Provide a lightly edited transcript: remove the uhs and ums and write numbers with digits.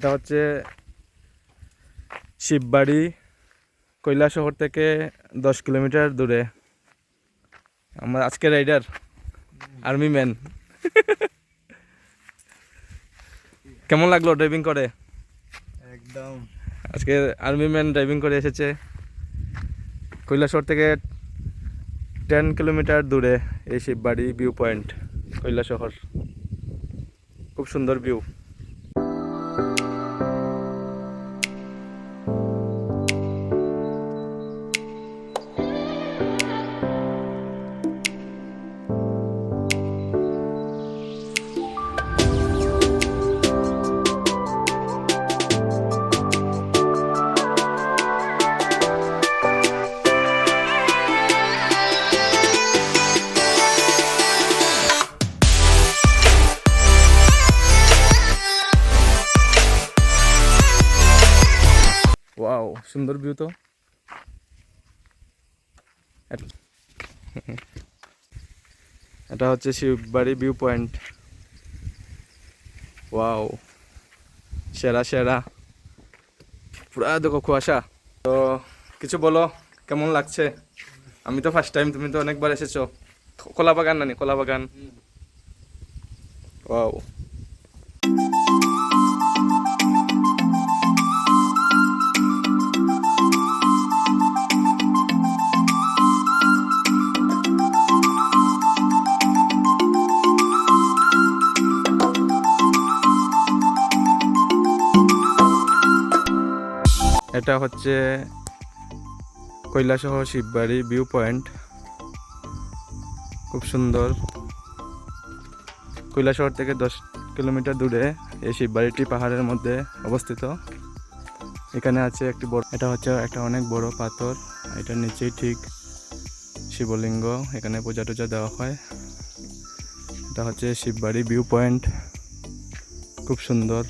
এটা হচ্ছে শিববাড়ি কৈলাসহর থেকে 10 কিলোমিটার দূরে। আমার আজকের রাইডার আর্মি ম্যান। কেমন লাগলো ড্রাইভিং করে? একদম আজকে আর্মি ম্যান ড্রাইভিং করে এসেছে কৈলাসহর থেকে 10 কিলোমিটার দূরে এই শিববাড়ি ভিউ পয়েন্ট কৈলাসহর। খুব সুন্দর ভিউ। ওয়াও, সুন্দর ভিউ তো। এটা হচ্ছে শিববাড়ি ভিউ পয়েন্ট। ওয়াও, সেরা সেরা, পুরা দেখো কুয়াশা। তো কিছু বলো, কেমন লাগছে? আমি তো ফার্স্ট টাইম, তুমি তো অনেকবার এসেছো। কলা বাগান নানি, কলা বাগান। ওয়াও। এটা হচ্ছে কৈলাসহর শিববাড়ি ভিউ পয়েন্ট। খুব সুন্দর। কৈলাসহর থেকে 10 কিলোমিটার দূরে এই শিববাড়িটি পাহাড়ের মধ্যে অবস্থিত। এখানে আছে একটি বড়, এটা হচ্ছে একটা অনেক বড় পাথর। এটার নিচেই ঠিক শিবলিঙ্গ, এখানে পূজা টুজা দেওয়া হয়। এটা হচ্ছে শিববাড়ি ভিউ পয়েন্ট, খুব সুন্দর।